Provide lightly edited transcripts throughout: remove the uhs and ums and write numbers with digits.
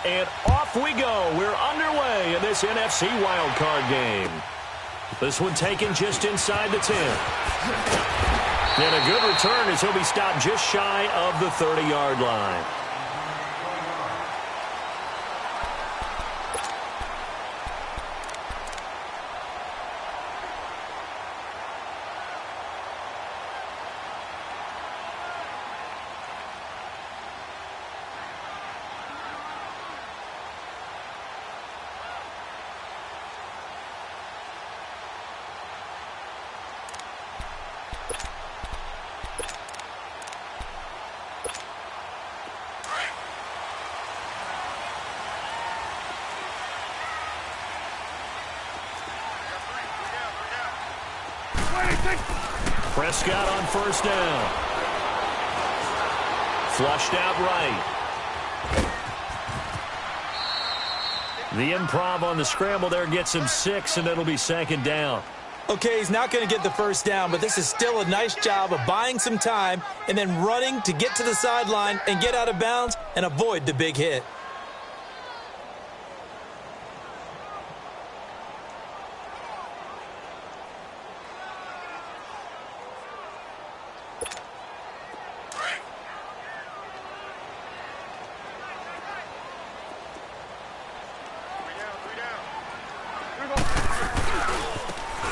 and off we go. We're underway in this NFC wildcard game. This one taken just inside the 10. And a good return as he'll be stopped just shy of the 30-yard line. Prescott on first down. Flushed out right. The improv on the scramble there gets him 6, and it'll be second down. Okay, he's not going to get the first down, but this is still a nice job of buying some time and then running to get to the sideline and get out of bounds and avoid the big hit.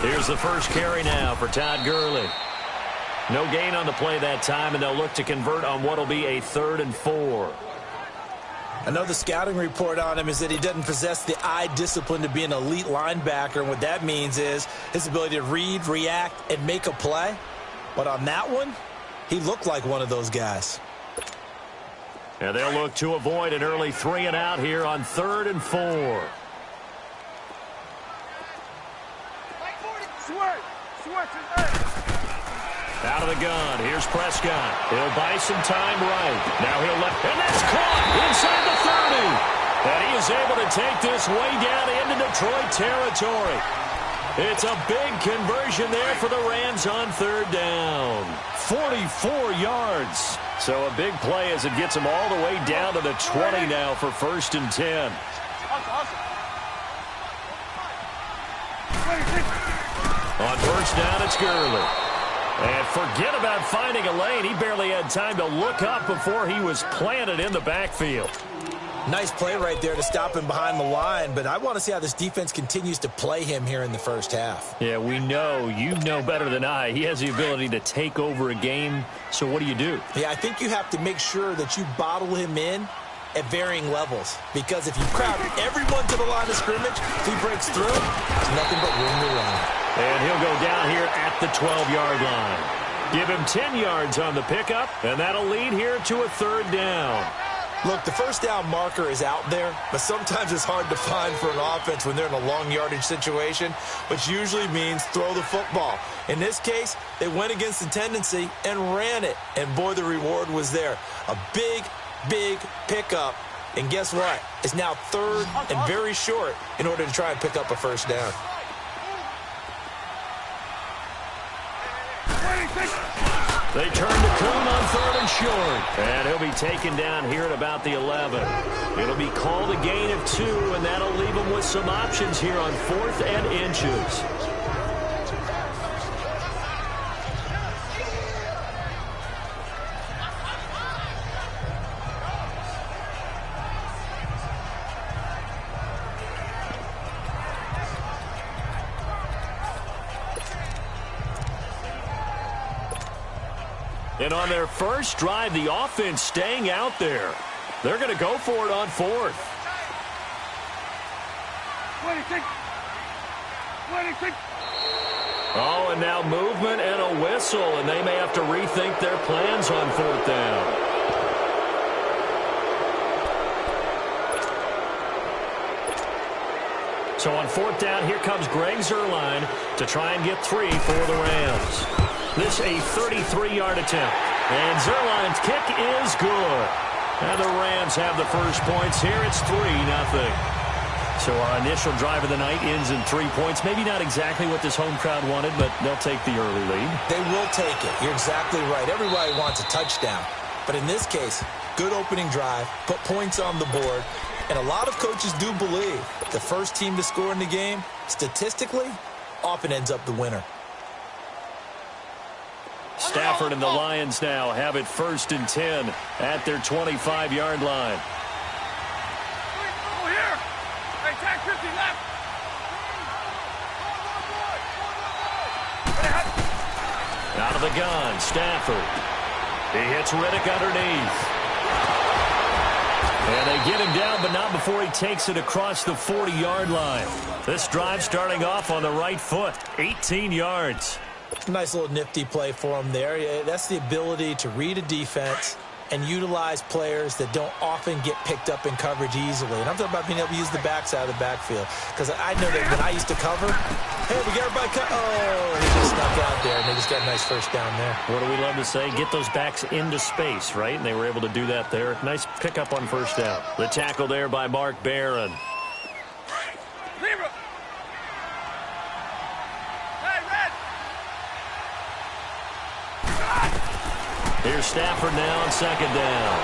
Here's the first carry now for Todd Gurley. No gain on the play that time, and they'll look to convert on what will be a 3rd and 4. Another scouting report on him is that he doesn't possess the eye discipline to be an elite linebacker, and what that means is his ability to read, react, and make a play. But on that one, he looked like one of those guys. And they'll look to avoid an early 3 and out here on 3rd and 4. Out of the gun. Here's Prescott. He'll buy some time right. Now he'll left. And that's caught inside the 30. And he is able to take this way down into Detroit territory. It's a big conversion there for the Rams on 3rd down. 44 yards. So a big play as it gets them all the way down to the 20 now for 1st and 10. On first down, it's Gurley. And forget about finding a lane. He barely had time to look up before he was planted in the backfield. Nice play right there to stop him behind the line, but I want to see how this defense continues to play him here in the first half. Yeah, we know. You know better than I. He has the ability to take over a game, so what do you do? Yeah, I think you have to make sure that you bottle him in at varying levels, because if you crowd everyone to the line of scrimmage, if he breaks through, there's nothing but room to run. And he'll go down here at the 12-yard line. Give him 10 yards on the pickup, and that'll lead here to a 3rd down. Look, the first down marker is out there, but sometimes it's hard to find for an offense when they're in a long yardage situation, which usually means throw the football. In this case, they went against the tendency and ran it, and boy, the reward was there. A big pickup, and guess what? It's now 3rd and very short in order to try and pick up a first down. They turn to Kuhn on 3rd and short. And he'll be taken down here at about the 11. It'll be called a gain of 2, and that'll leave him with some options here on 4th and inches. And on their first drive, the offense staying out there. They're going to go for it on 4th. 26. Oh, and now movement and a whistle, and they may have to rethink their plans on 4th down. So on 4th down, here comes Greg Zuerlein to try and get 3 for the Rams. This a 33-yard attempt. And Zuerlein's kick is good. And the Rams have the first points here. It's 3-0. So our initial drive of the night ends in 3 points. Maybe not exactly what this home crowd wanted, but they'll take the early lead. They will take it. You're exactly right. Everybody wants a touchdown. But in this case, good opening drive, put points on the board, And a lot of coaches do believe the first team to score in the game, statistically, often ends up the winner. Stafford and the Lions now have it 1st and 10 at their 25-yard line. Over here. Hey, tag 50 left. Out of the gun, Stafford. He hits Riddick underneath. And they get him down, but not before he takes it across the 40-yard line. This drive starting off on the right foot, 18 yards. Nice little nifty play for him there. That's the ability to read a defense and utilize players that don't often get picked up in coverage easily. And I'm talking about being able to use the backside of the backfield. Because I know that when I used to cover, hey, we got everybody cut. Oh, he just snuck out there, and they just got a nice first down there. What do we love to say? Get those backs into space, right? And they were able to do that there. Nice pickup on first down. The tackle there by Mark Barron. Here's Stafford now on 2nd down.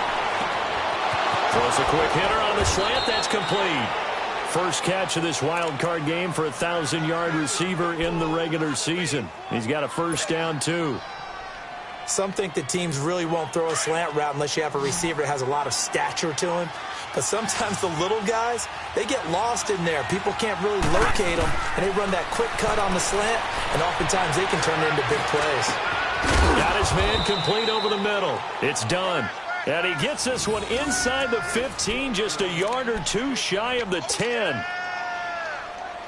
Throws a quick hitter on the slant. That's complete. First catch of this wild card game for a 1,000-yard receiver in the regular season. He's got a first down, too. Some think that teams really won't throw a slant route unless you have a receiver that has a lot of stature to him. But sometimes the little guys, they get lost in there. People can't really locate them, and they run that quick cut on the slant, and oftentimes they can turn into big plays. Got his man complete over the middle. It's done. And he gets this one inside the 15, just a yard or two shy of the 10.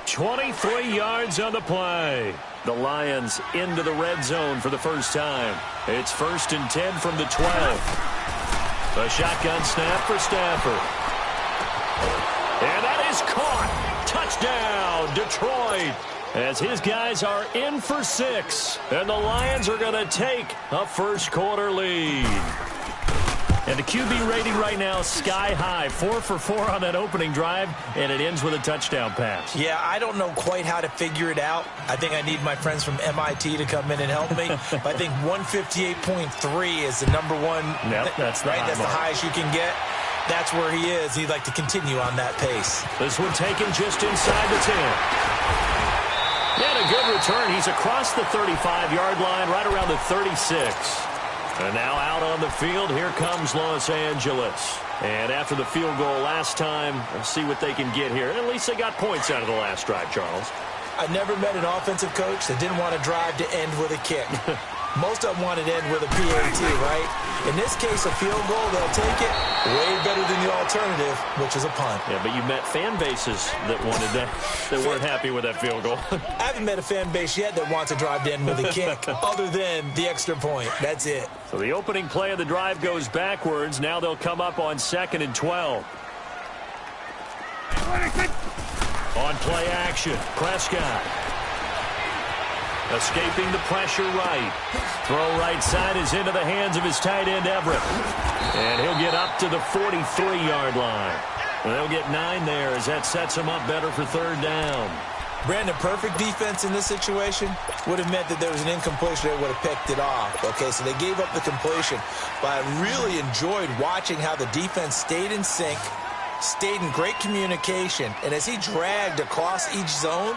23 yards on the play. The Lions into the red zone for the first time. It's 1st and 10 from the 12. A shotgun snap for Stafford. And that is caught. Touchdown, Detroit. As his guys are in for 6. And the Lions are going to take a first-quarter lead. And the QB rating right now, sky high. 4 for 4 on that opening drive, and it ends with a touchdown pass. Yeah, I don't know quite how to figure it out. I think I need my friends from MIT to come in and help me. But I think 158.3 is the number one. Yep, that's the right. That's the highest you can get. That's where he is. He'd like to continue on that pace. This one taken just inside the 10. And a good return. He's across the 35-yard line, right around the 36. And now out on the field, here comes Los Angeles. And after the field goal last time, we'll see what they can get here. At least they got points out of the last drive, Charles. I never met an offensive coach that didn't want to drive to end with a kick. Most of them want to end with a PAT, right? In this case, a field goal, they'll take it way better than the alternative, which is a punt. Yeah, but you met fan bases that wanted that, that weren't happy with that field goal. I haven't met a fan base yet that wants to drive to end with a kick other than the extra point. That's it. So the opening play of the drive goes backwards. Now they'll come up on 2nd and 12. On play action, Prescott. Escaping the pressure right. Throw right side is into the hands of his tight end, Everett. And he'll get up to the 43-yard line. And they'll get 9 there as that sets him up better for 3rd down. Brandon, perfect defense in this situation would have meant that there was an incompletion. They would have picked it off. Okay, so they gave up the completion. But I really enjoyed watching how the defense stayed in sync, stayed in great communication, and as he dragged across each zone,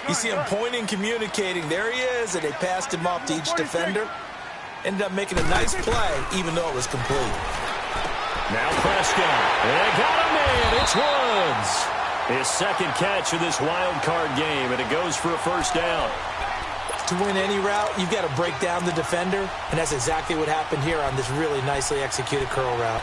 you see him pointing, communicating. There he is, and they passed him off to each defender. Ended up making a nice play, even though it was complete. Now Prescott. They got him in. It's Woods. His 2nd catch of this wild card game, and it goes for a first down. To win any route, you've got to break down the defender, and that's exactly what happened here on this really nicely executed curl route.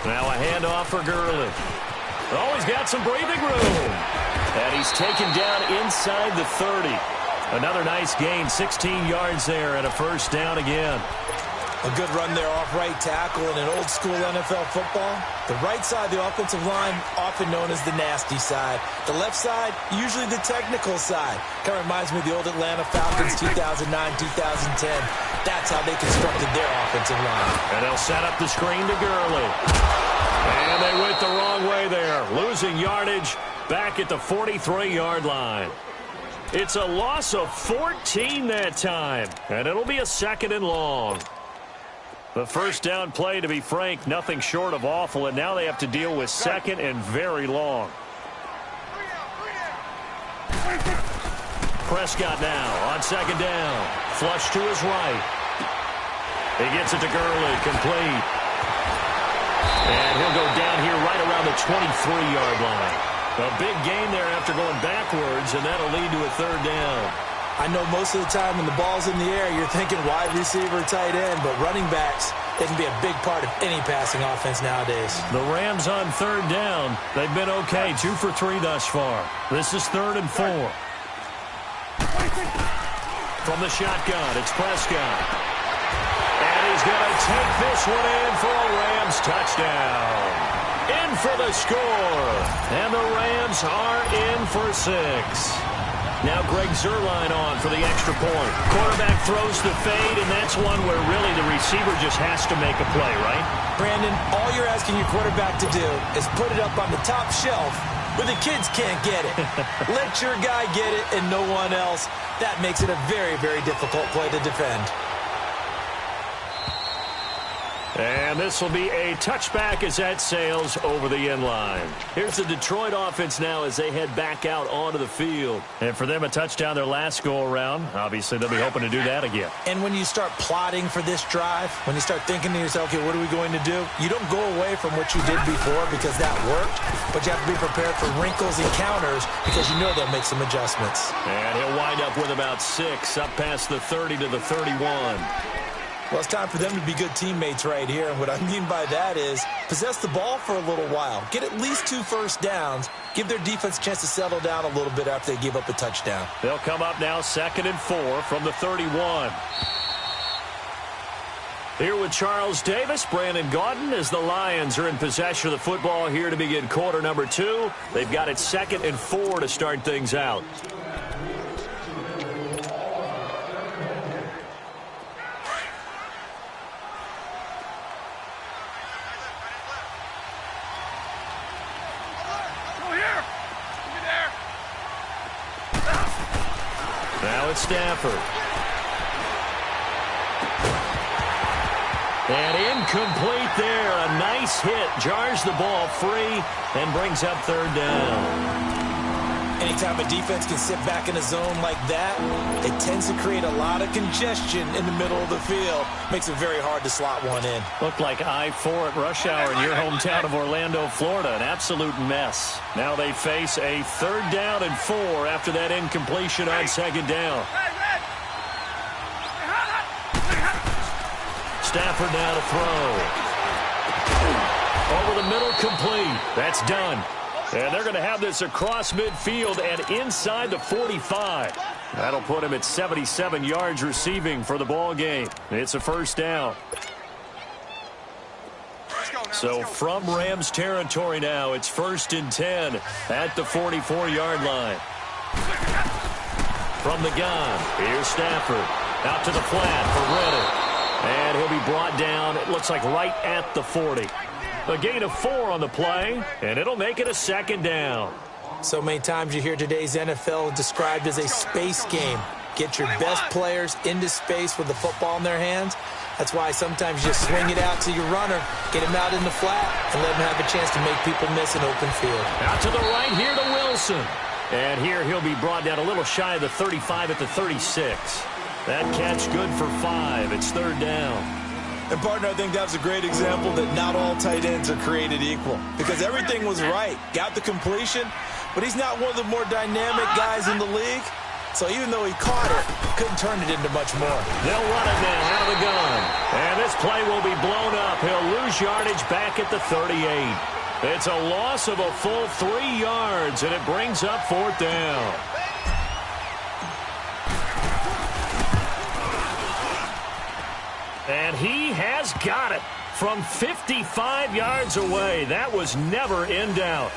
Now a handoff for Gurley. Oh, he's got some breathing room. And he's taken down inside the 30. Another nice gain, 16 yards there, and a first down again. A good run there off right tackle in an old-school NFL football. The right side, the offensive line, often known as the nasty side. The left side, usually the technical side. Kind of reminds me of the old Atlanta Falcons 2009-2010. That's how they constructed their offensive line. And they'll set up the screen to Gurley. And they went the wrong way there, losing yardage. back at the 43-yard line. It's a loss of 14 that time, and it'll be a 2nd and long. The first down play, to be frank, nothing short of awful, and now they have to deal with 2nd and very long. Prescott now on 2nd down. Flush to his right. He gets it to Gurley, complete. And he'll go down here right around the 23-yard line. A big gain there after going backwards, and that'll lead to a 3rd down. I know most of the time when the ball's in the air, you're thinking wide receiver, tight end, but running backs, they can be a big part of any passing offense nowadays. The Rams on 3rd down. They've been okay, 2 for 3 thus far. This is 3rd and 4. From the shotgun, it's Prescott. And he's going to take this one in for a Rams touchdown. In for the score. And the Rams are in for 6. Now Greg Zuerlein on for the extra point. Quarterback throws the fade, and that's one where really the receiver just has to make a play, right? Brandon, all you're asking your quarterback to do is put it up on the top shelf where the kids can't get it. Let your guy get it and no one else. That makes it a very, very difficult play to defend. And this will be a touchback as that sails over the end line. Here's the Detroit offense now as they head back out onto the field. And for them, a touchdown their last go-around. Obviously, they'll be hoping to do that again. And when you start plotting for this drive, when you start thinking to yourself, okay, what are we going to do? You don't go away from what you did before because that worked, but you have to be prepared for wrinkles and counters because you know they'll make some adjustments. And he'll wind up with about 6 up past the 30 to the 31. Well, it's time for them to be good teammates right here. And what I mean by that is possess the ball for a little while. Get at least 2 first downs. Give their defense a chance to settle down a little bit after they give up a touchdown. They'll come up now 2nd and 4 from the 31. Here with Charles Davis, Brandon Gaudin, as the Lions are in possession of the football here to begin quarter number 2. They've got it 2nd and 4 to start things out. Now it's Stafford. And incomplete there. A nice hit. Jars the ball free and brings up 3rd down. Anytime a defense can sit back in a zone like that, it tends to create a lot of congestion in the middle of the field. Makes it very hard to slot one in. Looked like I-4 at rush hour in your hometown of Orlando, Florida. An absolute mess. Now they face a 3rd down and 4 after that incompletion on 2nd down. Stafford now to throw. Over the middle, complete. That's done. And they're going to have this across midfield and inside the 45. That'll put him at 77 yards receiving for the ball game. It's a 1st down. So from Rams territory now, it's 1st and 10 at the 44-yard line. From the gun, here's Stafford. Out to the flat for Reddick. And he'll be brought down, it looks like right at the 40. A gain of 4 on the play, and it'll make it a 2nd down. So many times you hear today's NFL described as a space game. Get your best players into space with the football in their hands. That's why sometimes you just swing it out to your runner, get him out in the flat, and let him have a chance to make people miss an open field. Out to the right here to Wilson. And here he'll be brought down a little shy of the 35 at the 36. That catch good for 5. It's 3rd down. And, partner, I think that was a great example that not all tight ends are created equal. Because everything was right. Got the completion, but he's not one of the more dynamic guys in the league. So even though he caught it, couldn't turn it into much more. They'll run it now out of the gun. And this play will be blown up. He'll lose yardage back at the 38. It's a loss of a full 3 yards, and it brings up 4th down. And he has got it from 55 yards away. That was never in doubt.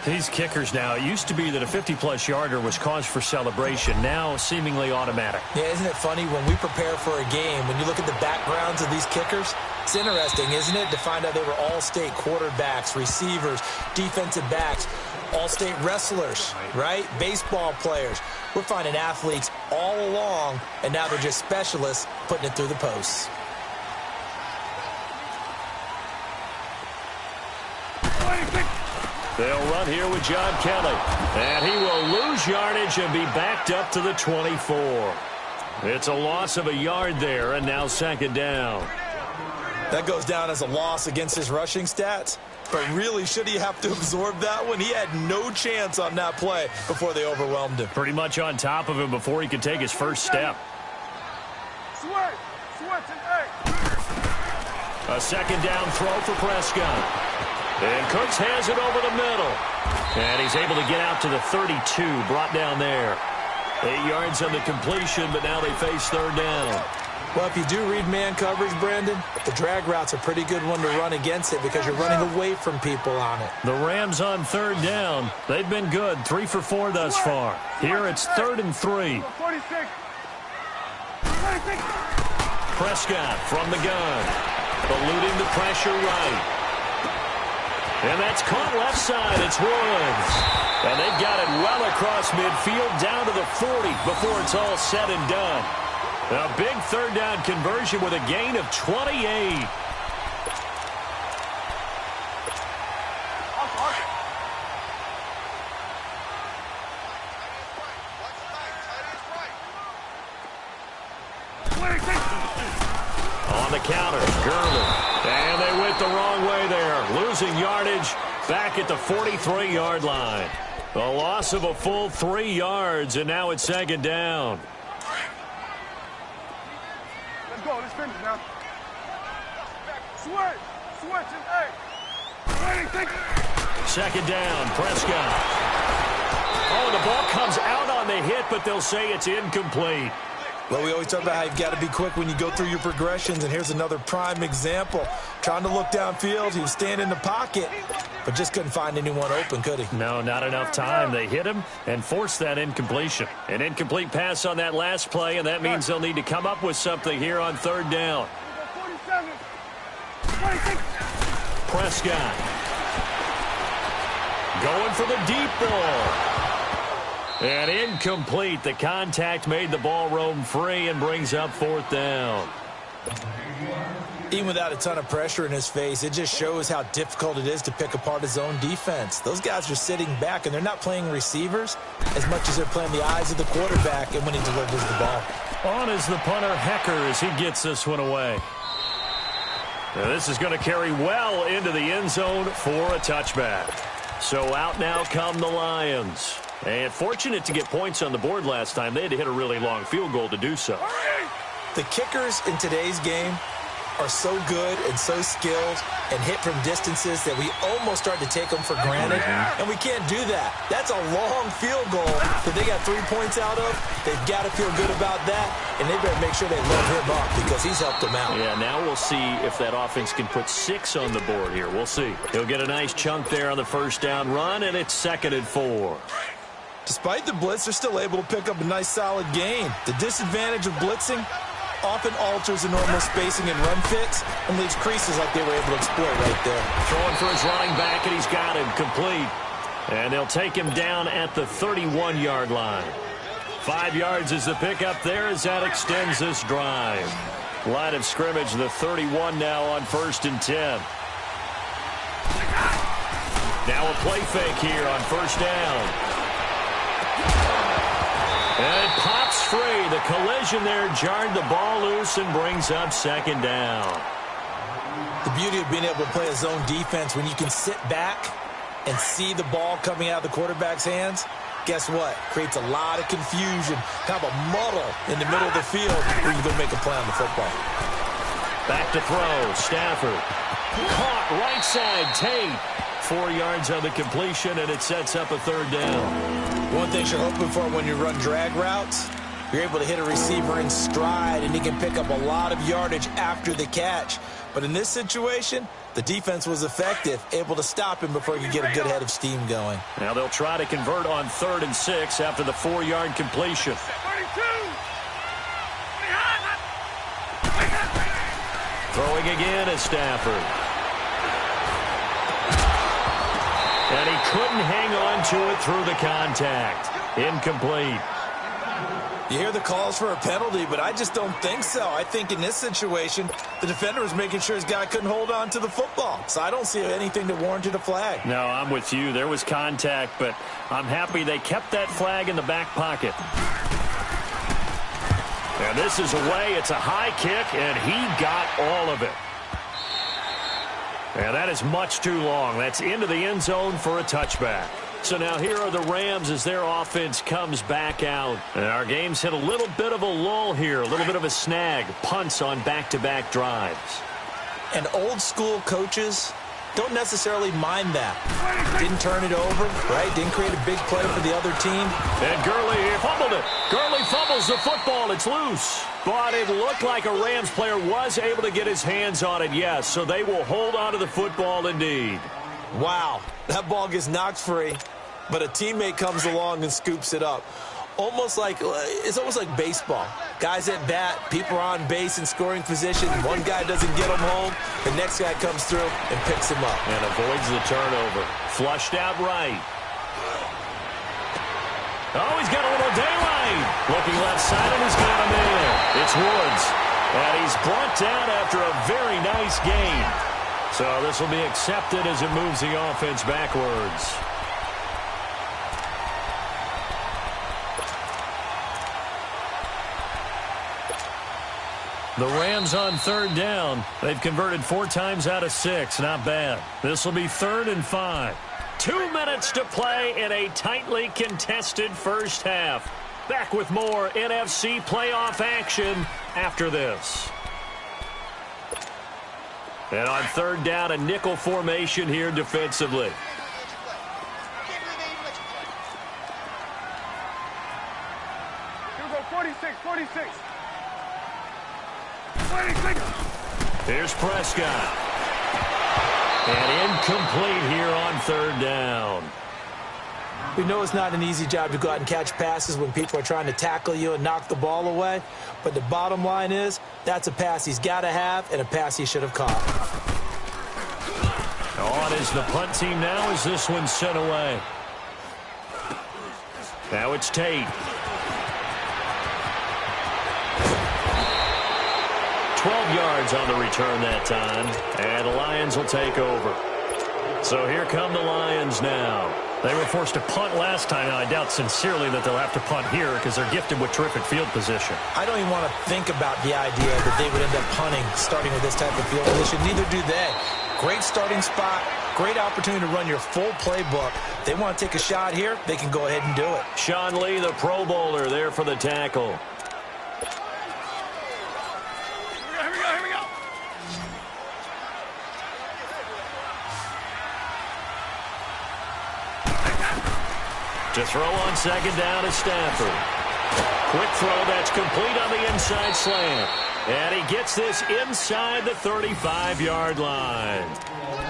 These kickers now, it used to be that a 50-plus yarder was cause for celebration. Now seemingly automatic. Yeah, isn't it funny when we prepare for a game, when you look at the backgrounds of these kickers, it's interesting, isn't it, to find out they were all-state quarterbacks, receivers, defensive backs. All-state wrestlers, right? Baseball players. We're finding athletes all along, and now they're just specialists putting it through the posts. They'll run here with John Kelly. And he will lose yardage and be backed up to the 24. It's a loss of a yard there, and now second down. That goes down as a loss against his rushing stats. But really, should he have to absorb that one? He had no chance on that play before they overwhelmed him. Pretty much on top of him before he could take his first step. A second down throw for Prescott. And Cooks has it over the middle. And he's able to get out to the 32, brought down there. 8 yards on the completion, but now they face third down. Well, if you do read man coverage, Brandon, the drag route's a pretty good one to run against it because you're running away from people on it. The Rams on third down. They've been good, 3 for 4 thus far. Here it's 3rd and 3. Prescott from the gun, eluding the pressure right. And that's caught left side. It's Woods. And they've got it well across midfield down to the 40 before it's all said and done. A big third down conversion with a gain of 28. On the counter, Gurley. And they went the wrong way there. Losing yardage back at the 43-yard line. A loss of a full 3 yards, and now it's second down. Let's go. Let's finish now. Switch, and Second down, Prescott. Oh, the ball comes out on the hit, but they'll say it's incomplete. Well, we always talk about how you've got to be quick when you go through your progressions, and here's another prime example. Trying to look downfield, he was standing in the pocket, but just couldn't find anyone open, could he? No, not enough time. They hit him and forced that incompletion. An incomplete pass on that last play, and that means they'll need to come up with something here on third down. Prescott going for the deep ball. And incomplete. The contact made the ball roam free and brings up fourth down. Even without a ton of pressure in his face, it just shows how difficult it is to pick apart his own defense. Those guys are sitting back, and they're not playing receivers as much as they're playing the eyes of the quarterback and when he delivers the ball. On is the punter, Hecker, as he gets this one away. Now this is going to carry well into the end zone for a touchback. So out now come the Lions. And fortunate to get points on the board last time. They had to hit a really long field goal to do so. The kickers in today's game are so good and so skilled and hit from distances that we almost start to take them for granted. And we can't do that. That's a long field goal that they got 3 points out of. They've got to feel good about that, and they better make sure they load him up because he's helped them out. Yeah, now we'll see if that offense can put 6 on the board here. We'll see. He'll get a nice chunk there on the first down run, and it's 2nd and 4. Despite the blitz, they're still able to pick up a nice, solid gain. The disadvantage of blitzing often alters the normal spacing and run fits and leaves creases like they were able to exploit right there. Throwing for his running back, and he's got him complete. And they'll take him down at the 31-yard line. 5 yards is the pickup there as that extends this drive. Line of scrimmage, the 31 now on 1st and 10. Now a play fake here on first down. And it pops free. The collision there jarred the ball loose and brings up 2nd down. The beauty of being able to play a zone defense when you can sit back and see the ball coming out of the quarterback's hands, guess what? Creates a lot of confusion, kind of a muddle in the middle of the field where you go make a play on the football. Back to throw. Stafford. Caught right side. Tate. 4 yards on the completion, and it sets up a 3rd down. One thing you're hoping for when you run drag routes, you're able to hit a receiver in stride, and he can pick up a lot of yardage after the catch. But in this situation, the defense was effective, able to stop him before he could get a good head of steam going. Now they'll try to convert on 3rd and 6 after the 4-yard completion. Throwing again is Stafford. And he couldn't hang on to it through the contact. Incomplete. You hear the calls for a penalty, but I just don't think so. I think in this situation, the defender was making sure his guy couldn't hold on to the football. So I don't see anything that warranted a flag. No, I'm with you. There was contact, but I'm happy they kept that flag in the back pocket. And this is away. It's a high kick, and he got all of it. And that is much too long. That's into the end zone for a touchback. So now here are the Rams as their offense comes back out. And our game's hit a little bit of a lull here, a little bit of a snag. Punts on back-to-back drives. And old-school coaches don't necessarily mind that. Didn't turn it over, right? Didn't create a big play for the other team. And Gurley fumbled it. Gurley fumbles the football. It's loose. But it looked like a Rams player was able to get his hands on it, yes. So they will hold on to the football indeed. Wow, that ball gets knocked free, but a teammate comes along and scoops it up. It's almost like baseball. Guys at bat, people are on base in scoring position. One guy doesn't get him home. The next guy comes through and picks him up. And avoids the turnover. Flushed out right. Oh, he's got a little daylight. Looking left side, and he's got him in. It's Woods. And he's brought down after a very nice gain. So this will be accepted as it moves the offense backwards. The Rams on third down. They've converted 4 times out of 6. Not bad. This will be 3rd and 5. 2 minutes to play in a tightly contested first half. Back with more NFC playoff action after this. And on third down, a nickel formation here defensively. Here we go, 46. Here's Prescott. And incomplete here on third down. We know it's not an easy job to go out and catch passes when people are trying to tackle you and knock the ball away. But the bottom line is, that's a pass he's got to have and a pass he should have caught. On is the punt team now as this one's sent away. Now it's Tate. 12 yards on the return that time. And the Lions will take over. So here come the Lions now. They were forced to punt last time. Now, I doubt sincerely that they'll have to punt here because they're gifted with terrific field position. I don't even want to think about the idea that they would end up punting starting with this type of field position. Neither do they. Great starting spot. Great opportunity to run your full playbook. They want to take a shot here, they can go ahead and do it. Sean Lee, the Pro Bowler, there for the tackle. Here we go. To throw on second down is Stafford. Quick throw that's complete on the inside slant. And he gets this inside the 35-yard line.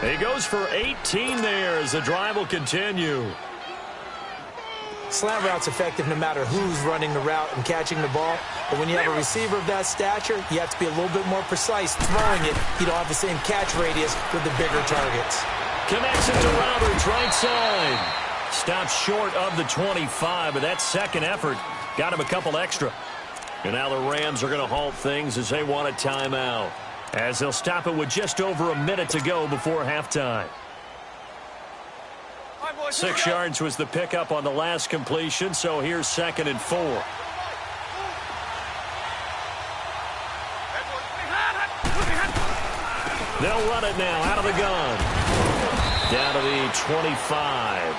He goes for 18 there as the drive will continue. Slant route's effective no matter who's running the route and catching the ball. But when you have a receiver of that stature, you have to be a little bit more precise throwing it. You don't have the same catch radius with the bigger targets. Connects it to Roberts, right side. Stops short of the 25, but that second effort got him a couple extra. And now the Rams are going to halt things as they want a timeout, as they'll stop it with just over a minute to go before halftime. 6 yards was the pickup on the last completion, so here's 2nd and 4. They'll run it now out of the gun. Down to the 25.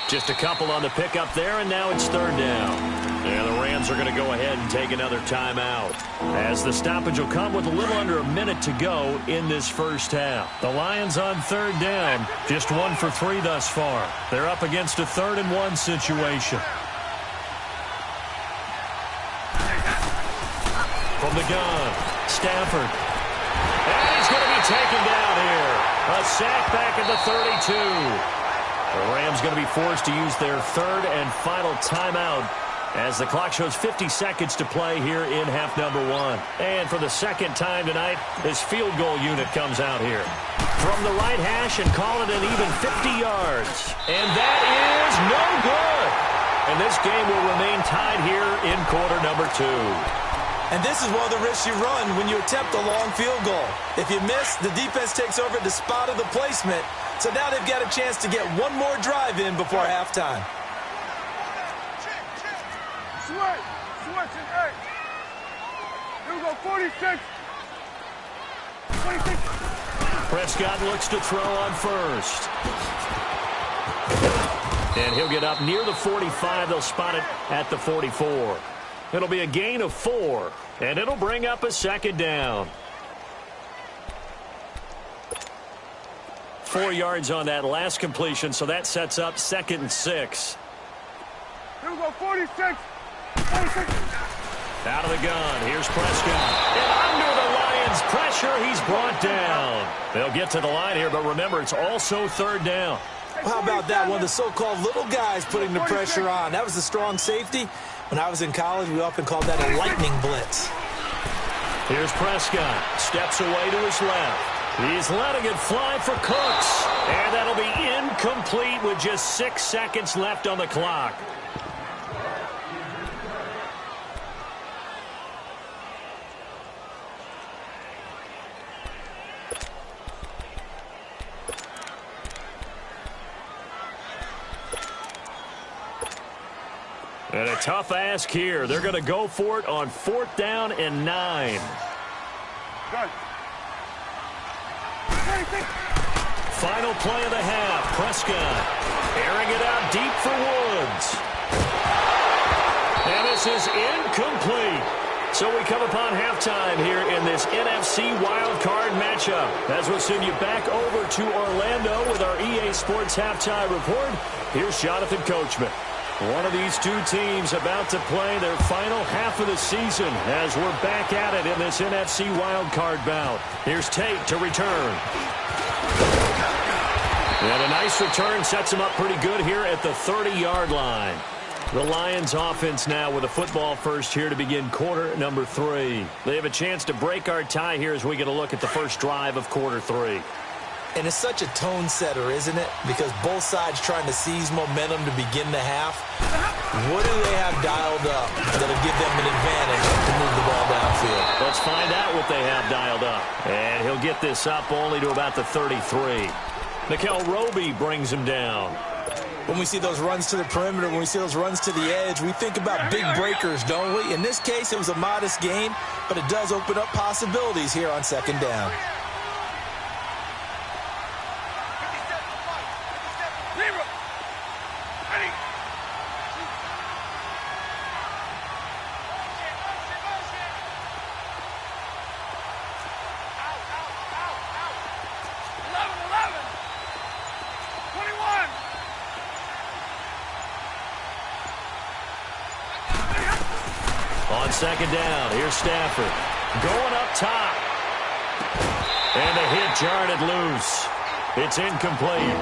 Just a couple on the pickup there, and now it's 3rd down. And the Rams are going to go ahead and take another timeout, as the stoppage will come with a little under a minute to go in this first half. The Lions on 3rd down, just 1 for 3 thus far. They're up against a 3rd and 1 situation. From the gun, Stafford. And he's going to be taken down here. A sack back at the 32. The Rams going to be forced to use their 3rd and final timeout as the clock shows 50 seconds to play here in half number 1. And for the second time tonight, this field goal unit comes out here. from the right hash and call it an even 50 yards. And that is no good. And this game will remain tied here in quarter number 2. And this is one of the risks you run when you attempt a long field goal. If you miss, the defense takes over the spot of the placement. So now they've got a chance to get one more drive in before halftime. Switch and 8. Here we go, 46. 26. Prescott looks to throw on first. And he'll get up near the 45. They'll spot it at the 44. It'll be a gain of 4, and it'll bring up a second down. 4 yards on that last completion, so that sets up 2nd and 6. Here we go, 46. 46. Out of the gun, here's Prescott. And under the Lions' pressure, he's brought down. They'll get to the line here, but remember, it's also 3rd down. How about that? One of the so-called little guys putting the pressure on. That was a strong safety. When I was in college, we often called that a lightning blitz. Here's Prescott. Steps away to his left. He's letting it fly for Cooks. And that'll be incomplete with just 6 seconds left on the clock. And a tough ask here. They're going to go for it on 4th down and 9. Good. Final play of the half. Prescott airing it out deep for Woods. And this is incomplete. So we come upon halftime here in this NFC wildcard matchup. As we'll send you back over to Orlando with our EA Sports halftime report. Here's Jonathan Coachman. One of these two teams about to play their final half of the season as we're back at it in this NFC wildcard bout. Here's Tate to return. And a nice return sets him up pretty good here at the 30-yard line. The Lions offense now with a football first here to begin quarter number 3. They have a chance to break our tie here as we get a look at the first drive of quarter 3. And it's such a tone setter, isn't it? Because both sides trying to seize momentum to begin the half. What do they have dialed up that'll give them an advantage to move the ball downfield? Let's find out what they have dialed up. And he'll get this up only to about the 33. Mikel Roby brings him down. When we see those runs to the perimeter, when we see those runs to the edge, we think about big breakers, don't we? In this case, it was a modest gain, but it does open up possibilities here on 2nd down. On 2nd down, here's Stafford. Going up top. And a hit jarred it loose. It's incomplete.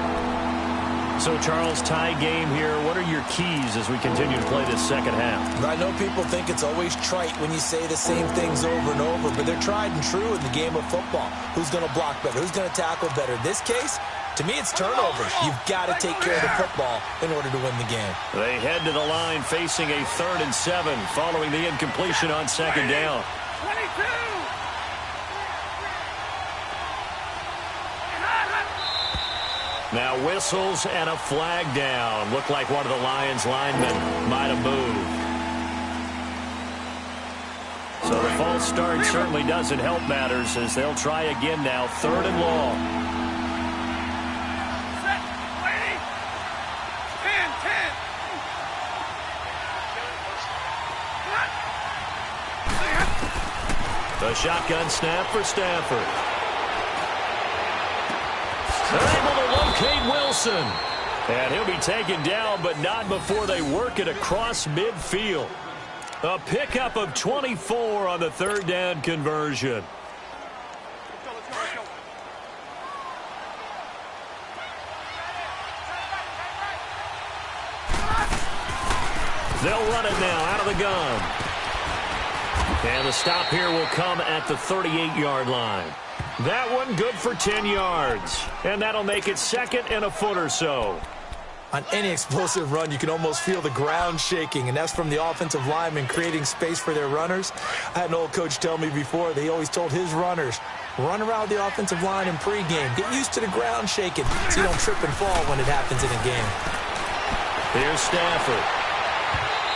So, Charles, tie game here. What are your keys as we continue to play this second half? I know people think it's always trite when you say the same things over and over, but they're tried and true in the game of football. Who's going to block better? Who's going to tackle better? In this case, to me, it's turnovers. You've got to take care of the football in order to win the game. They head to the line facing a 3rd and 7 following the incompletion on 2nd down. 22. Now whistles and a flag down. Looked like one of the Lions linemen might have moved. So the false start certainly doesn't help matters as they'll try again now. 3rd and long. The shotgun snap for Stafford. They're able to locate Wilson. And he'll be taken down, but not before they work it across midfield. A pickup of 24 on the 3rd down conversion. They'll run it now out of the gun. And the stop here will come at the 38-yard line. That one good for 10 yards. And that'll make it 2nd and a foot or so. On any explosive run, you can almost feel the ground shaking, and that's from the offensive linemen creating space for their runners. I had an old coach tell me before, they always told his runners, run around the offensive line in pregame. Get used to the ground shaking so you don't trip and fall when it happens in a game. Here's Stafford.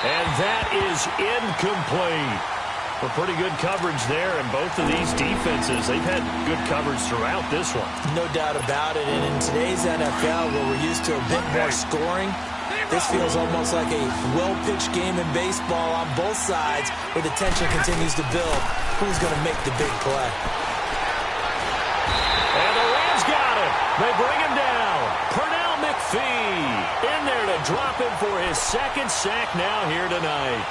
And that is incomplete. A pretty good coverage there, and both of these defenses, they've had good coverage throughout this one. No doubt about it, and in today's NFL, where we're used to a bit more scoring, this feels almost like a well-pitched game in baseball on both sides, where the tension continues to build. Who's going to make the big play? And the Rams got him. They bring him down. Pernell McPhee in there to drop him for his 2nd sack now here tonight.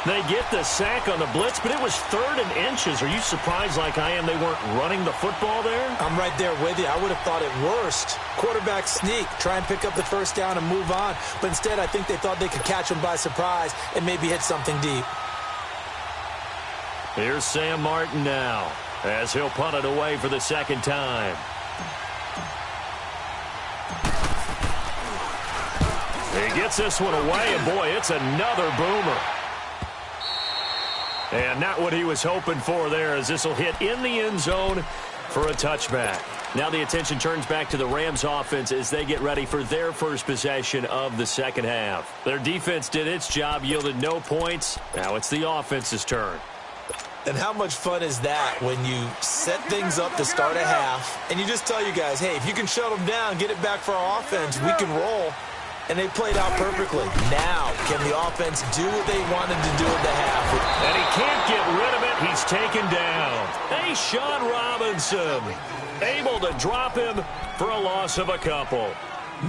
They get the sack on the blitz, but it was 3rd and inches. Are you surprised like I am they weren't running the football there? I'm right there with you. I would have thought it worst. Quarterback sneak, try and pick up the first down and move on. But instead, I think they thought they could catch him by surprise and maybe hit something deep. Here's Sam Martin now as he'll punt it away for the 2nd time. He gets this one away, and boy, it's another boomer. And not what he was hoping for there, as this will hit in the end zone for a touchback. Now the attention turns back to the Rams offense as they get ready for their first possession of the 2nd half. Their defense did its job, yielded no points. Now it's the offense's turn. And how much fun is that when you set things up to start a half, and you just tell you guys, hey, if you can shut them down, get it back for our offense, we can roll. And they played out perfectly. Now, can the offense do what they wanted to do at the half? And he can't get rid of it. He's taken down. Hey, Sean Robinson, able to drop him for a loss of a couple.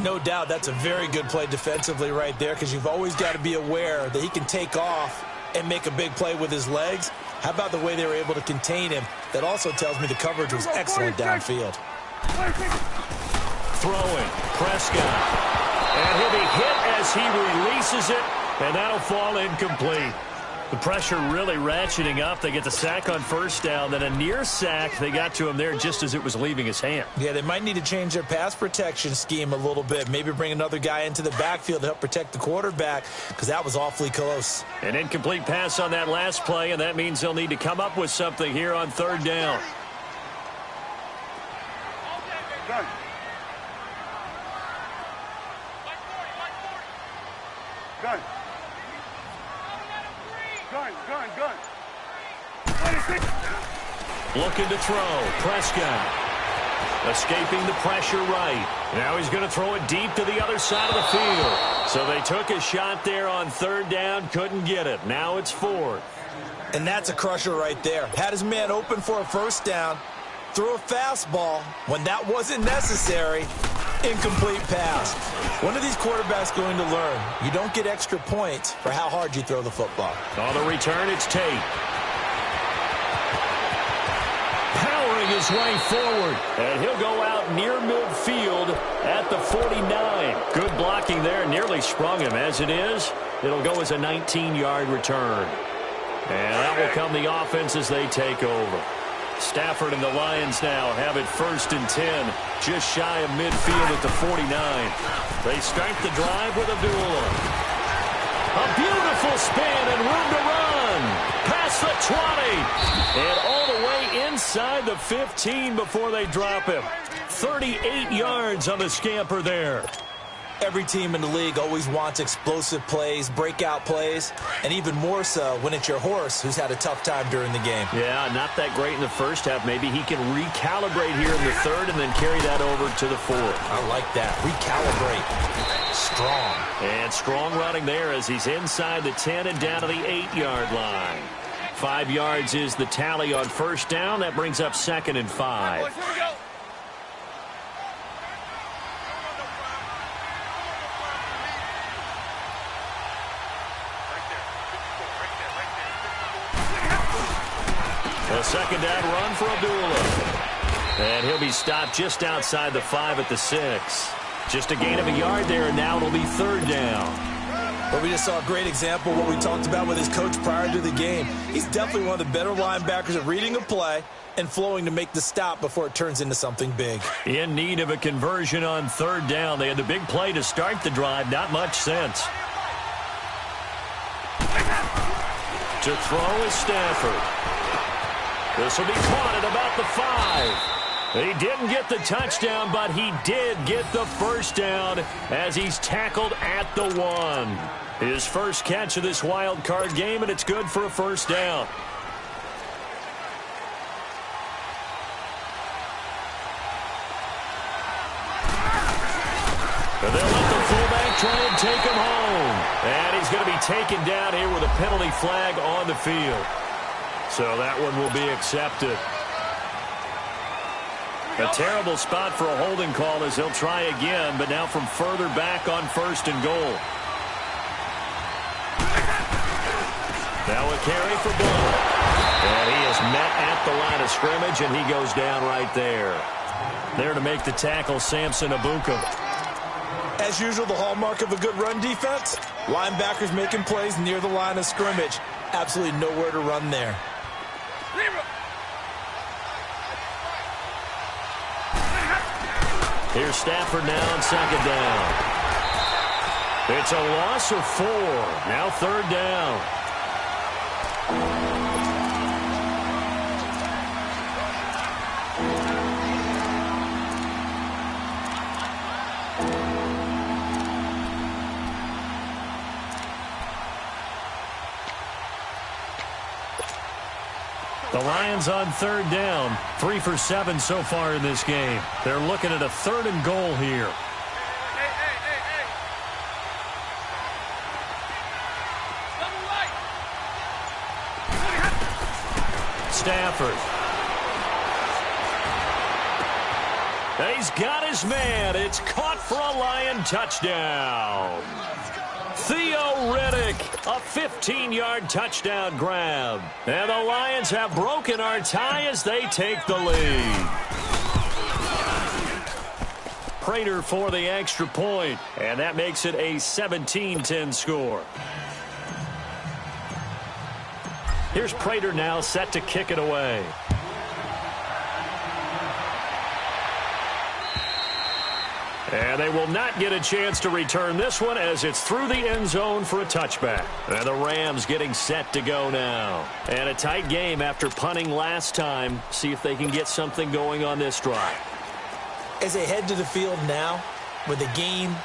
No doubt that's a very good play defensively right there, because you've always got to be aware that he can take off and make a big play with his legs. How about the way they were able to contain him? That also tells me the coverage was excellent downfield. Throwing, Prescott. And he'll be hit as he releases it, and that'll fall incomplete. The pressure really ratcheting up. They get the sack on 1st down, then a near sack. They got to him there just as it was leaving his hand. Yeah, they might need to change their pass protection scheme a little bit. Maybe bring another guy into the backfield to help protect the quarterback, because that was awfully close. An incomplete pass on that last play, and that means they'll need to come up with something here on 3rd down. Gun. Gun. Gun, gun, gun. 26. Looking to throw. Prescott. Escaping the pressure right. Now he's going to throw it deep to the other side of the field. So they took a shot there on 3rd down. Couldn't get it. Now it's 4th. And that's a crusher right there. Had his man open for a 1st down. Threw a fastball when that wasn't necessary. Incomplete pass. When are these quarterbacks going to learn? You don't get extra points for how hard you throw the football. On the return, it's Tate. Powering his way forward. And he'll go out near midfield at the 49. Good blocking there. Nearly sprung him. As it is, it'll go as a 19-yard return. And that will come the offense as they take over. Stafford and the Lions now have it 1st and 10, just shy of midfield at the 49. They start the drive with Abdullah. A beautiful spin and room to run. Past the 20. And all the way inside the 15 before they drop him. 38 yards on the scamper there. Every team in the league always wants explosive plays, breakout plays, and even more so when it's your horse who's had a tough time during the game. Yeah, not that great in the 1st half. Maybe he can recalibrate here in the 3rd and then carry that over to the 4th. I like that. Recalibrate. Strong. And strong running there as he's inside the 10 and down to the 8-yard line. 5 yards is the tally on 1st down. That brings up 2nd and 5. A 2nd down run for Abdullah. And he'll be stopped just outside the 5 at the 6. Just a gain of a yard there, and now it'll be 3rd down. But we just saw a great example of what we talked about with his coach prior to the game. He's definitely one of the better linebackers at reading a play and flowing to make the stop before it turns into something big. In need of a conversion on third down. They had the big play to start the drive. Not much sense. To throw is Stafford. This will be caught at about the 5. He didn't get the touchdown, but he did get the first down as he's tackled at the 1. His first catch of this wild card game, and it's good for a first down. And they'll let the fullback try and take him home. And he's going to be taken down here with a penalty flag on the field. So that one will be accepted. A terrible spot for a holding call as he'll try again, but now from further back on first and goal. Now a carry for Bull. And he is met at the line of scrimmage, and he goes down right there. There to make the tackle, Samson Abuka. As usual, the hallmark of a good run defense, linebackers making plays near the line of scrimmage. Absolutely nowhere to run there. Here's Stafford now on second down. It's a loss of 4. Now third down. The Lions on third down, 3 for 7 so far in this game. They're looking at a third and goal here. Stafford. He's got his man. It's caught for a Lion touchdown. Theo Riddick, a 15-yard touchdown grab. And the Lions have broken our tie as they take the lead. Prater for the extra point, and that makes it a 17-10 score. Here's Prater now set to kick it away. And they will not get a chance to return this one as it's through the end zone for a touchback. And the Rams getting set to go now. And a tight game after punting last time. See if they can get something going on this drive. As they head to the field now, with the game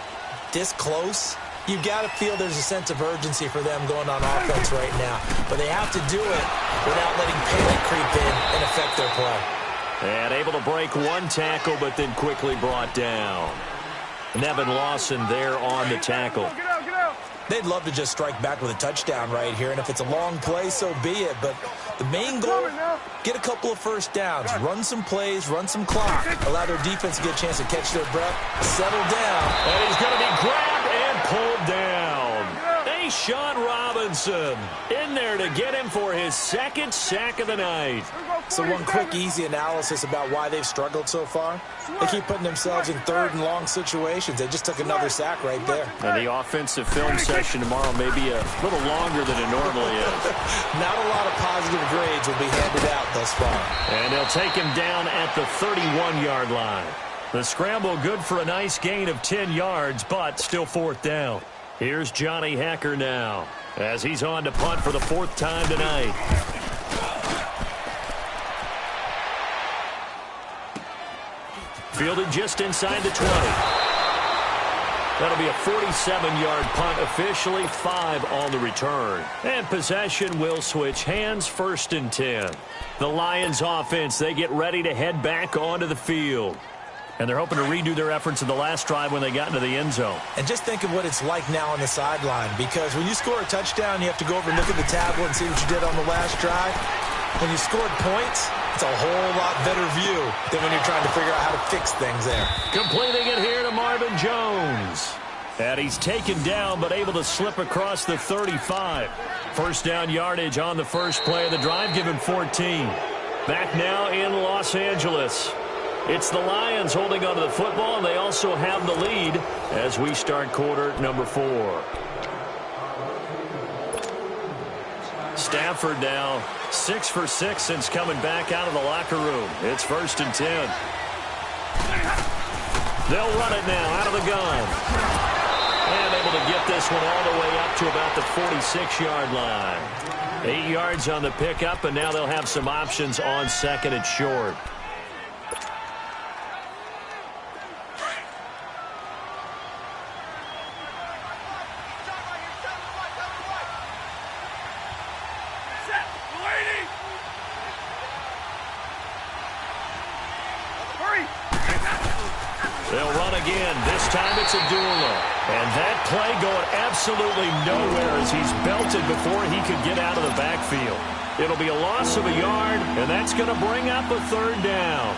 this close, you've got to feel there's a sense of urgency for them going on offense right now. But they have to do it without letting panic creep in and affect their play. And able to break one tackle, but then quickly brought down. Nevin Lawson there on the tackle. Get out. They'd love to just strike back with a touchdown right here, and if it's a long play, so be it. But the main goal, get a couple of first downs, run some plays, run some clock, allow their defense to get a chance to catch their breath, settle down. And he's going to be grabbed and pulled down. Sean Robinson in there to get him for his second sack of the night. So one quick, easy analysis about why they've struggled so far. They keep putting themselves in third and long situations. They just took another sack right there. And the offensive film session tomorrow may be a little longer than it normally is. Not a lot of positive grades will be handed out thus far. And they'll take him down at the 31-yard line. The scramble good for a nice gain of 10 yards, but still fourth down. Here's Johnny Hecker now as he's on to punt for the fourth time tonight. Fielded just inside the 20. That'll be a 47-yard punt, officially 5 on the return. And possession will switch hands, first and 10. The Lions offense, they get ready to head back onto the field. And they're hoping to redo their efforts in the last drive when they got into the end zone. And just think of what it's like now on the sideline, because when you score a touchdown, you have to go over and look at the tablet and see what you did on the last drive. When you scored points, it's a whole lot better view than when you're trying to figure out how to fix things there. Completing it here to Marvin Jones. And he's taken down, but able to slip across the 35. First down yardage on the first play of the drive, given 14. Back now in Los Angeles. It's the Lions holding onto the football, and they also have the lead as we start quarter number 4. Stafford now 6 for 6 since coming back out of the locker room. It's 1st and 10. They'll run it now out of the gun. And able to get this one all the way up to about the 46-yard line. 8 yards on the pickup, and now they'll have some options on 2nd and short. They'll run again. This time it's a duel. And that play going absolutely nowhere as he's belted before he could get out of the backfield. It'll be a loss of a yard, and that's going to bring up a 3rd down.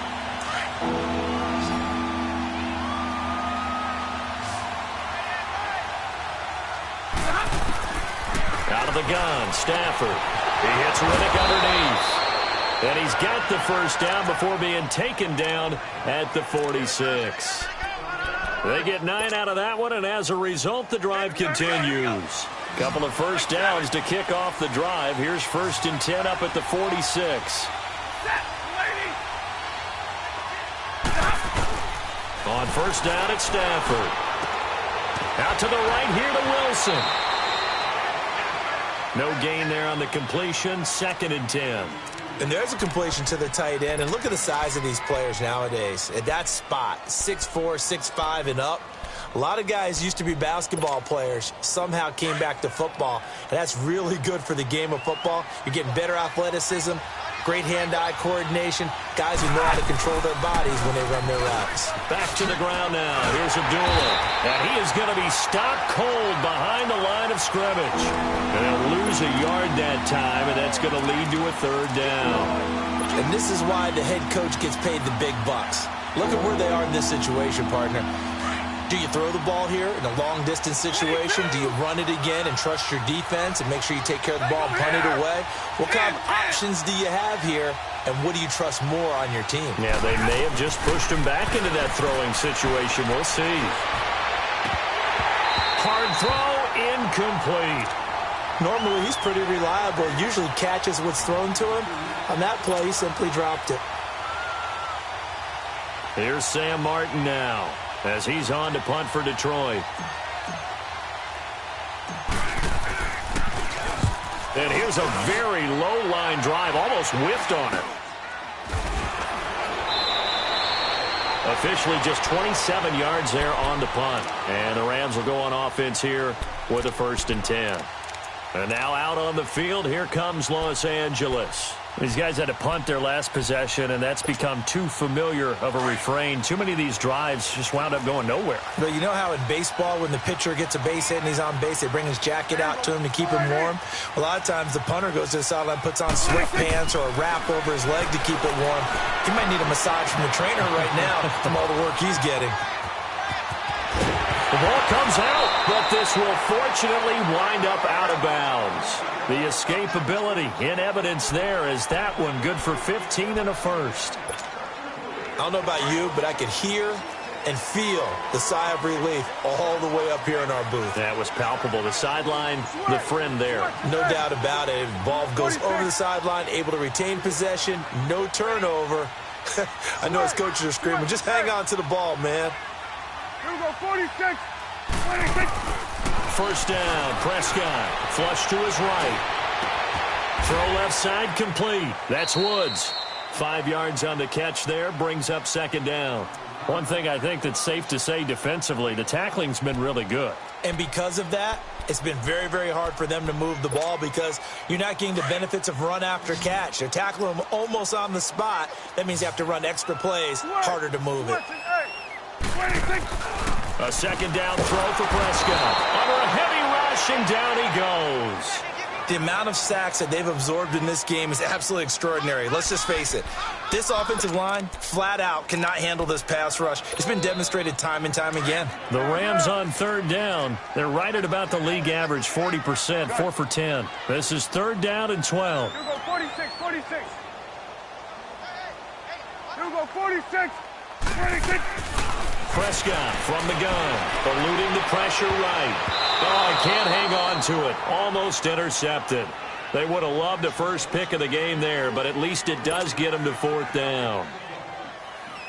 Out of the gun, Stafford. He hits Riddick underneath. And he's got the 1st down before being taken down at the 46. They get 9 out of that one, and as a result, the drive continues. Couple of 1st downs to kick off the drive. Here's 1st and 10 up at the 46. On 1st down, it's Stafford. Out to the right here to Wilson. No gain there on the completion. 2nd and 10. And there's a completion to the tight end. And look at the size of these players nowadays. At that spot, 6'4", 6'5", and up. A lot of guys used to be basketball players, somehow came back to football. And that's really good for the game of football. You're getting better athleticism, great hand-eye coordination, guys who know how to control their bodies when they run their routes. Back to the ground now. Here's Abdullah. And he is going to be stopped cold behind the line of scrimmage. And they'll lose a yard that time, and that's going to lead to a 3rd down. And this is why the head coach gets paid the big bucks. Look at where they are in this situation, partner. Do you throw the ball here in a long-distance situation? Do you run it again and trust your defense and make sure you take care of the ball and punt it away? What kind of options do you have here, and what do you trust more on your team? Yeah, they may have just pushed him back into that throwing situation. We'll see. Hard throw, incomplete. Normally, he's pretty reliable. Usually catches what's thrown to him. On that play, he simply dropped it. Here's Sam Martin now, as he's on to punt for Detroit. And here's a very low-line drive, almost whiffed on it. Officially just 27 yards there on the punt. And the Rams will go on offense here with a 1st and 10. And now out on the field, here comes Los Angeles. These guys had to punt their last possession, and that's become too familiar of a refrain. Too many of these drives just wound up going nowhere. But you know how in baseball, when the pitcher gets a base hit and he's on base, they bring his jacket out to him to keep him warm? A lot of times the punter goes to the sideline, puts on sweatpants or a wrap over his leg to keep it warm. He might need a massage from the trainer right now from all the work he's getting. The ball comes out, but this will fortunately wind up out of bounds. The escapability in evidence there is that one good for 15 and a 1st. I don't know about you, but I could hear and feel the sigh of relief all the way up here in our booth. That was palpable. The sideline, the friend there. No doubt about it. The ball goes over the sideline, able to retain possession, no turnover. I know his coaches are screaming, just hang on to the ball, man. Here we go, 46, 26. 1st down, Prescott. Flush to his right. Throw left side complete. That's Woods. 5 yards on the catch there, brings up 2nd down. One thing I think that's safe to say defensively, the tackling's been really good. And because of that, it's been very, very hard for them to move the ball because you're not getting the benefits of run after catch. They're tackling them almost on the spot. That means you have to run extra plays, harder to move it. 26. A 2nd down throw for Prescott. Under a heavy rush, and down he goes. The amount of sacks that they've absorbed in this game is absolutely extraordinary. Let's just face it. This offensive line, flat out, cannot handle this pass rush. It's been demonstrated time and time again. The Rams on 3rd down. They're right at about the league average, 40%, 4 for 10. This is 3rd down and 12. Here we go, 46, 46. Here we go, 46, 26. Prescott from the gun, eluding the pressure right. Oh, he can't hang on to it. Almost intercepted. They would have loved the first pick of the game there, but at least it does get them to 4th down.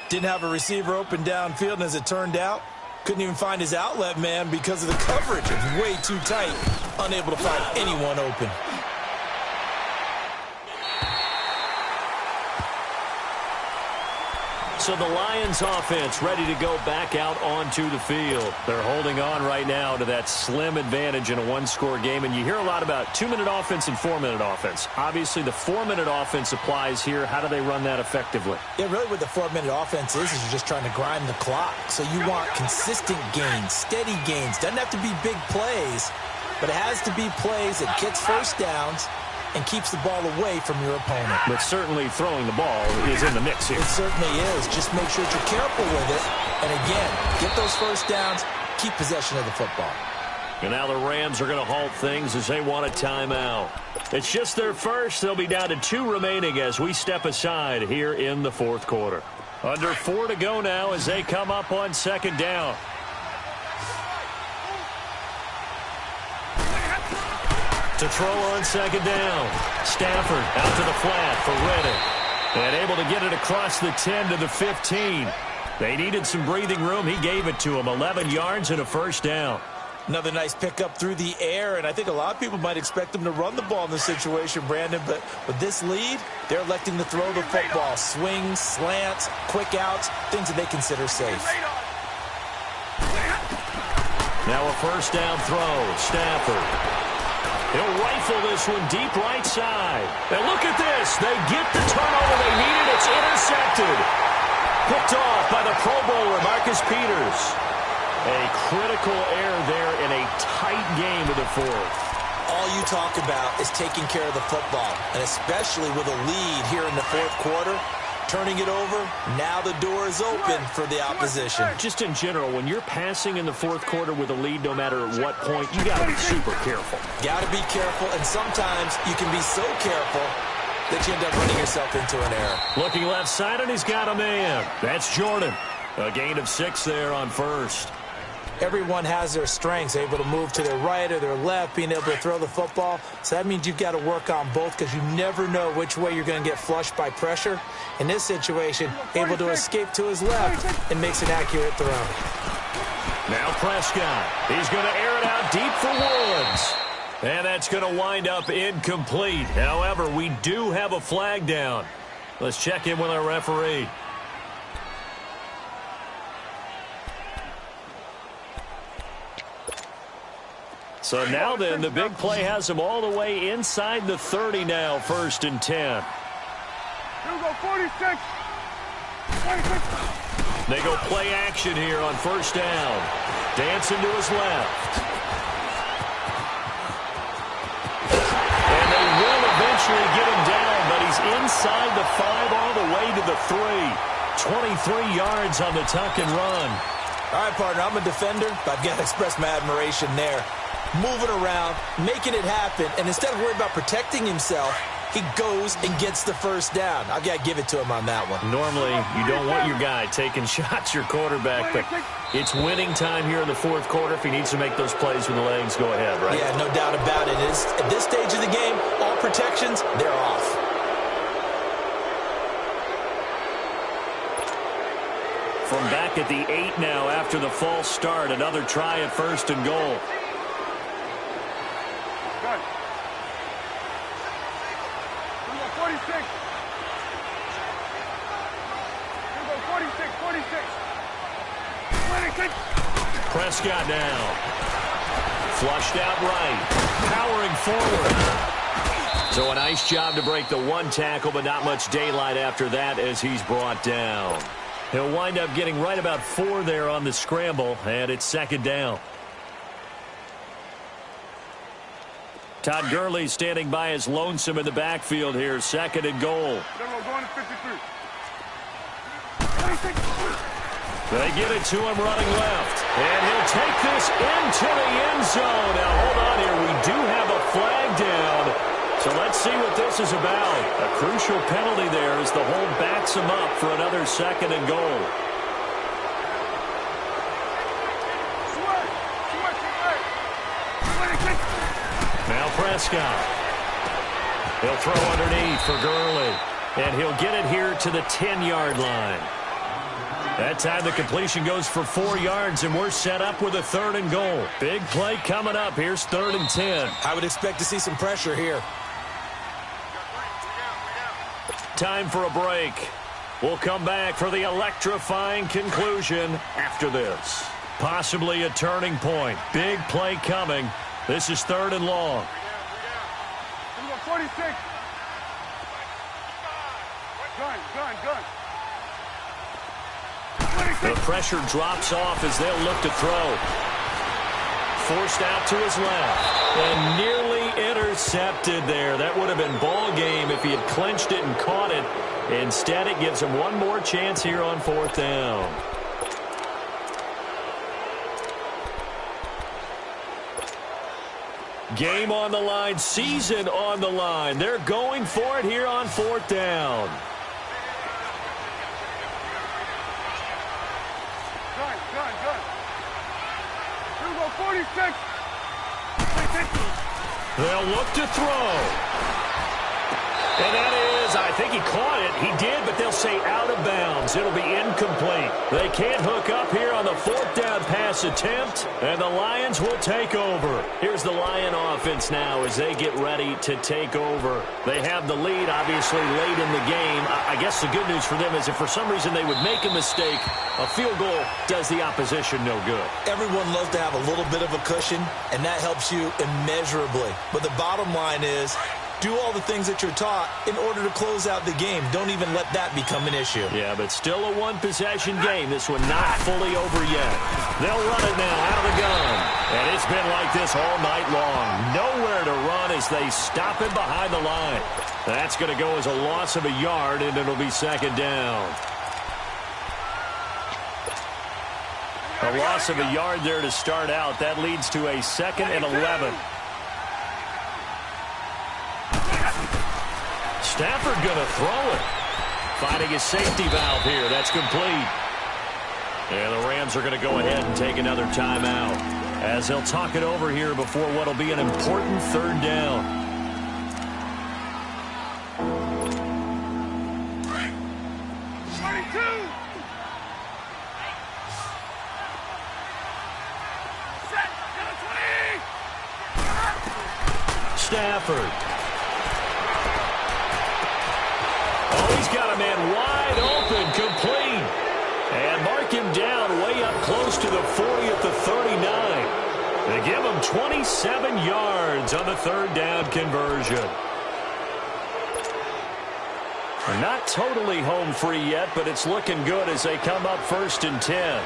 Didn't have a receiver open downfield, and as it turned out, couldn't even find his outlet man because of the coverage. It was way too tight, unable to find anyone open. So the Lions offense ready to go back out onto the field. They're holding on right now to that slim advantage in a one-score game. And you hear a lot about 2-minute offense and 4-minute offense. Obviously, the 4-minute offense applies here. How do they run that effectively? Yeah, really what the 4-minute offense is you're just trying to grind the clock. So you want consistent gains, steady gains. Doesn't have to be big plays, but it has to be plays that gets first downs and keeps the ball away from your opponent. But certainly throwing the ball is in the mix here. It certainly is. Just make sure that you're careful with it. And again, get those first downs, keep possession of the football. And now the Rams are going to halt things as they want a timeout. It's just their first. They'll be down to 2 remaining as we step aside here in the 4th quarter. Under 4 to go now as they come up on 2nd down. To throw on 2nd down. Stafford out to the flat for Reddick. And able to get it across the 10 to the 15. They needed some breathing room. He gave it to him. 11 yards and a first down. Another nice pickup through the air, and I think a lot of people might expect them to run the ball in this situation, Brandon, but with this lead, they're electing to throw the football. Swings, slants, quick outs, things that they consider safe. Now a first down throw. Stafford. He'll rifle this one deep right side. And look at this. They get the turnover they needed. It's intercepted. Picked off by the Pro Bowler, Marcus Peters. A critical error there in a tight game of the 4th. All you talk about is taking care of the football, and especially with a lead here in the 4th quarter. Turning it over, now the door is open for the opposition. Just in general, when you're passing in the 4th quarter with a lead, no matter at what point, you got to be super careful. Got to be careful, and sometimes you can be so careful that you end up running yourself into an error. Looking left side, and he's got a man. That's Jordan. A gain of 6 there on first. Everyone has their strengths, able to move to their right or their left, being able to throw the football. So that means you've got to work on both because you never know which way you're going to get flushed by pressure. In this situation, able to escape to his left and makes an accurate throw. Now Prescott. He's going to air it out deep for Woods. And that's going to wind up incomplete. However, we do have a flag down. Let's check in with our referee. So now then, the big play has them all the way inside the 30 now, 1st and 10. Here we go, 46. 46. They go play action here on 1st down. Dancing to his left. And they will eventually get him down, but he's inside the 5 all the way to the 3. 23 yards on the tuck and run. All right, partner, I'm a defender, but I've got to express my admiration there. Moving around, making it happen, and instead of worrying about protecting himself, he goes and gets the first down. I've got to give it to him on that one. Normally, you don't want your guy taking shots, your quarterback, but it's winning time here in the 4th quarter. If he needs to make those plays with the legs, go ahead, right? Yeah, no doubt about it. At this stage of the game, all protections, they're off. From back at the 8 now after the false start, another try at 1st and goal. Good. Here we go, 46. Here we go, 46, 46. 26. Prescott now. Flushed out right. Powering forward. So a nice job to break the 1 tackle, but not much daylight after that as he's brought down. He'll wind up getting right about 4 there on the scramble, and it's 2nd down. Todd Gurley standing by as lonesome in the backfield here, 2nd and goal. Going to 53. 26. They get it to him running left. And he'll take this into the end zone. Now, hold on here. We do have a flag down. So let's see what this is about. A crucial penalty there as the hold backs him up for another 2nd and goal. Now Prescott. He'll throw underneath for Gurley. And he'll get it here to the 10-yard line. That time the completion goes for 4 yards, and we're set up with a 3rd and goal. Big play coming up. Here's 3rd and 10. I would expect to see some pressure here. Time for a break. We'll come back for the electrifying conclusion after this. Possibly a turning point. Big play coming. This is 3rd and long. 46. Gun. The pressure drops off as they'll look to throw. Forced out to his left. And nearly intercepted there. That would have been ball game if he had clinched it and caught it. Instead, it gives him one more chance here on 4th down. Game on the line, season on the line. They're going for it here on 4th down. Gun. 46. They'll look to throw. And that is, I think he caught it. He did, but they'll say out of bounds. It'll be incomplete. They can't hook up here on the 4th down pass attempt, and the Lions will take over. Here's the Lion offense now as they get ready to take over. They have the lead, obviously, late in the game. I guess the good news for them is if for some reason they would make a mistake, a field goal does the opposition no good. Everyone loves to have a little bit of a cushion, and that helps you immeasurably. But the bottom line is, do all the things that you're taught in order to close out the game. Don't even let that become an issue. Yeah, but still a one-possession game. This one not fully over yet. They'll run it now out of the gun. And it's been like this all night long. Nowhere to run as they stop him behind the line. That's going to go as a loss of a yard, and it'll be 2nd down. A loss of a yard there to start out. That leads to a 2nd and 11. Stafford going to throw it. Finding his safety valve here. That's complete. And the Rams are going to go ahead and take another timeout as they'll talk it over here before what will be an important 3rd down. Stafford. Oh, he's got a man wide open, complete. And mark him down way up close to the 40 at the 39. They give him 27 yards on the 3rd down conversion. They're not totally home free yet, but it's looking good as they come up 1st and 10.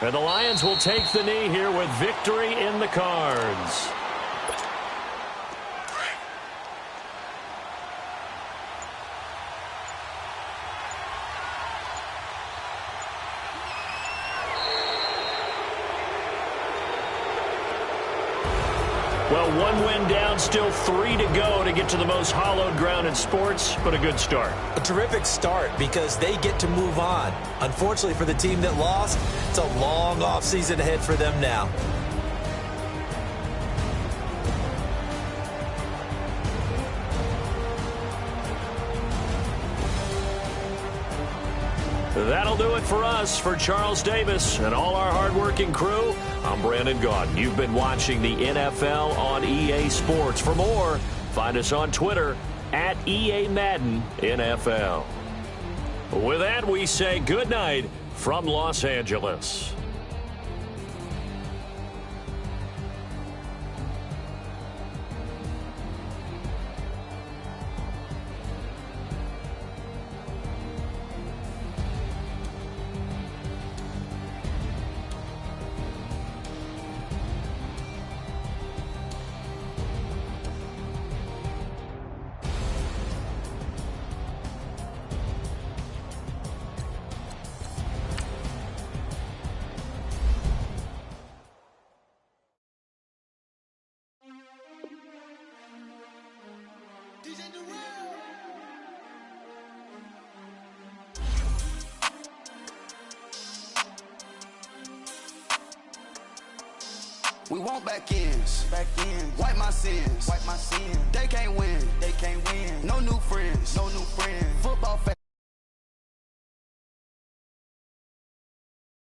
And the Lions will take the knee here with victory in the cards. Well, 1 win down, still 3 to go to get to the most hallowed ground in sports, but a good start. A terrific start because they get to move on. Unfortunately for the team that lost, it's a long offseason ahead for them now. That'll do it for us. For Charles Davis and all our hardworking crew, I'm Brandon Gaudin. You've been watching the NFL on EA Sports. For more, find us on Twitter at EA Madden NFL. With that, we say good night from Los Angeles. We want back ends. Wipe my sins. They can't win. No new friends.